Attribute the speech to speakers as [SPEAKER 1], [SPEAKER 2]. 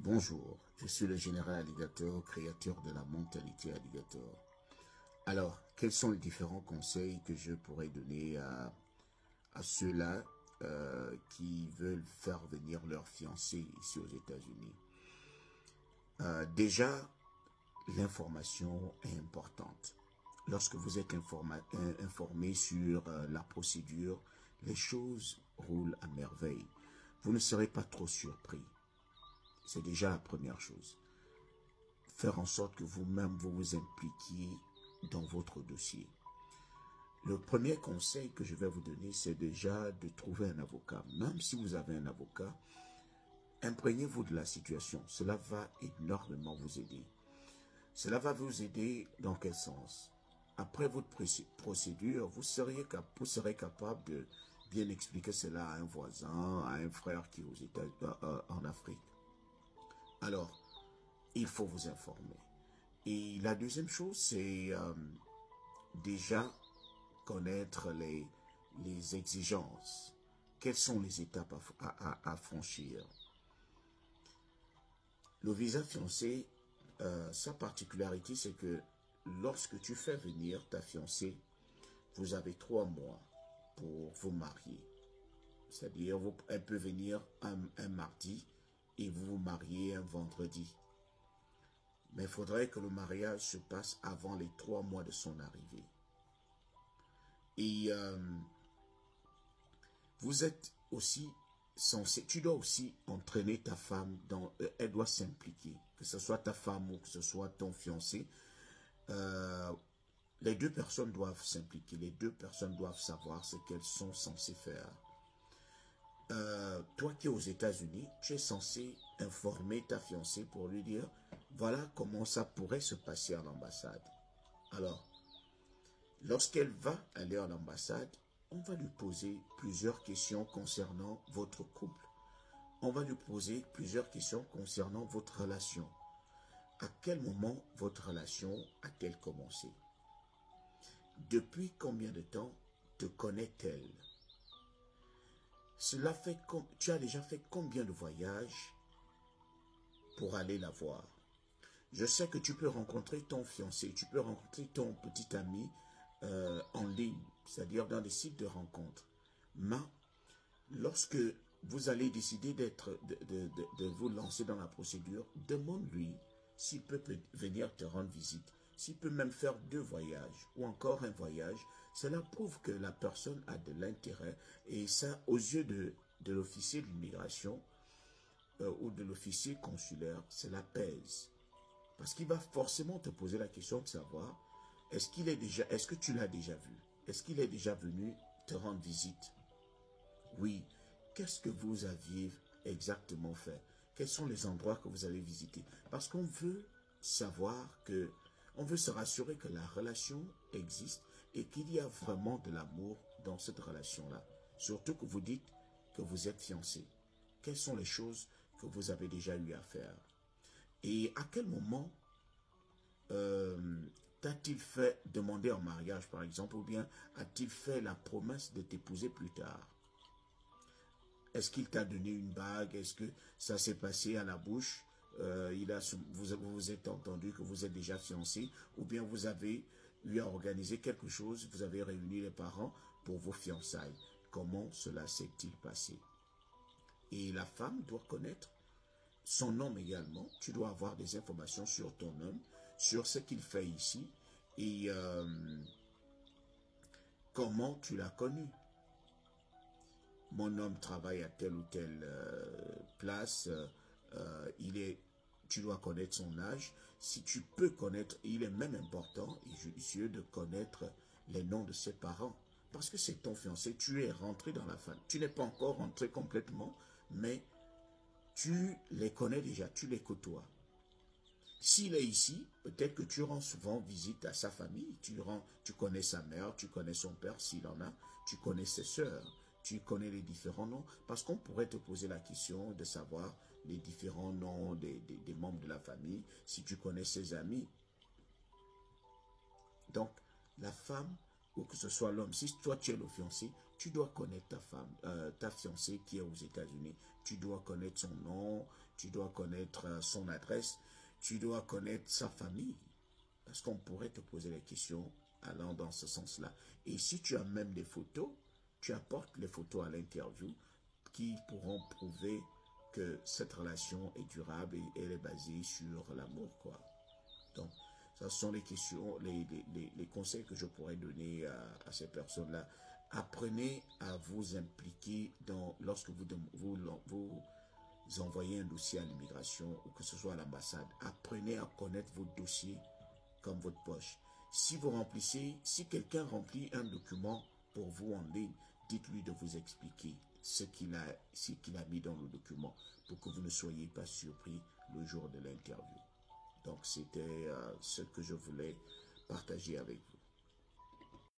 [SPEAKER 1] Bonjour, je suis le général Alligator, créateur de la mentalité Alligator. Alors, quels sont les différents conseils que je pourrais donner à ceux-là qui veulent faire venir leur fiancé ici aux États-Unis? Déjà, l'information est importante. Lorsque vous êtes informé sur la procédure, les choses roulent à merveille. Vous ne serez pas trop surpris. C'est déjà la première chose. Faire en sorte que vous-même vous vous impliquiez dans votre dossier. Le premier conseil que je vais vous donner, c'est déjà de trouver un avocat. Même si vous avez un avocat, imprégnez-vous de la situation. Cela va énormément vous aider. Cela va vous aider dans quel sens? Après votre procédure, vous serez capable de bien expliquer cela à un voisin, à un frère qui est aux États-Unis, en Afrique. Alors, il faut vous informer. Et la deuxième chose, c'est déjà connaître les exigences. Quelles sont les étapes à franchir? Le visa fiancé, sa particularité, c'est que lorsque tu fais venir ta fiancée, vous avez 3 mois pour vous marier. C'est-à-dire, elle peut venir un mardi et vous vous mariez un vendredi. Mais il faudrait que le mariage se passe avant les 3 mois de son arrivée. Et vous êtes aussi censé, tu dois aussi entraîner ta femme, elle doit s'impliquer, que ce soit ta femme ou que ce soit ton fiancé. Les deux personnes doivent s'impliquer, les deux personnes doivent savoir ce qu'elles sont censées faire. Toi qui es aux États-Unis, tu es censé informer ta fiancée pour lui dire, voilà comment ça pourrait se passer à l'ambassade. Alors, lorsqu'elle va aller à l'ambassade, on va lui poser plusieurs questions concernant votre couple. On va lui poser plusieurs questions concernant votre relation. À quel moment votre relation a-t-elle commencé? Depuis combien de temps te connaît-elle? Cela fait tu as déjà fait combien de voyages pour aller la voir? Je sais que tu peux rencontrer ton fiancé, tu peux rencontrer ton petit ami en ligne, c'est-à-dire dans des sites de rencontres. Mais lorsque vous allez décider de vous lancer dans la procédure, demande-lui s'il peut venir te rendre visite. S'il peut même faire 2 voyages ou encore un voyage, cela prouve que la personne a de l'intérêt et ça, aux yeux de l'officier de l'immigration ou de l'officier consulaire, cela pèse. Parce qu'il va forcément te poser la question de savoir, est-ce que tu l'as déjà vu? Est-ce qu'il est déjà venu te rendre visite? Oui. Qu'est-ce que vous aviez exactement fait? Quels sont les endroits que vous avez visités? Parce qu'on veut savoir que, on veut se rassurer que la relation existe et qu'il y a vraiment de l'amour dans cette relation-là. Surtout que vous dites que vous êtes fiancés. Quelles sont les choses que vous avez déjà eu à faire? Et à quel moment t'a-t-il fait demander en mariage, par exemple, ou bien a-t-il fait la promesse de t'épouser plus tard? Est-ce qu'il t'a donné une bague? Est-ce que ça s'est passé à la bouche? Vous vous êtes entendu que vous êtes déjà fiancés? Ou bien vous avez eu à organiser quelque chose, vous avez réuni les parents pour vos fiançailles? Comment cela s'est-il passé? Et la femme doit connaître son homme également. Tu dois avoir des informations sur ton homme, sur ce qu'il fait ici et comment tu l'as connu. Mon homme travaille à telle ou telle place, tu dois connaître son âge. Si tu peux connaître, il est même important et judicieux de connaître les noms de ses parents. Parce que c'est ton fiancé, tu es rentré dans la famille. Tu n'es pas encore rentré complètement, mais tu les connais déjà, tu les côtoies. S'il est ici, peut-être que tu rends souvent visite à sa famille. Tu connais sa mère, tu connais son père s'il en a, tu connais ses sœurs. Tu connais les différents noms, parce qu'on pourrait te poser la question de savoir les différents noms des membres de la famille, si tu connais ses amis. Donc, la femme, ou que ce soit l'homme, si toi tu es le fiancé, tu dois connaître ta femme, ta fiancée qui est aux États-Unis. Tu dois connaître son nom, tu dois connaître son adresse, tu dois connaître sa famille. Parce qu'on pourrait te poser la question allant dans ce sens-là. Et si tu as même des photos, tu apportes les photos à l'interview qui pourront prouver que cette relation est durable et elle est basée sur l'amour, quoi. Donc, ce sont les questions, les conseils que je pourrais donner à ces personnes-là. Apprenez à vous impliquer lorsque vous envoyez un dossier à l'immigration ou que ce soit à l'ambassade. Apprenez à connaître vos dossiers comme votre poche. Si vous remplissez, si quelqu'un remplit un document pour vous en ligne, dites-lui de vous expliquer ce qu'il a mis dans le document pour que vous ne soyez pas surpris le jour de l'interview. Donc, c'était ce que je voulais partager avec vous.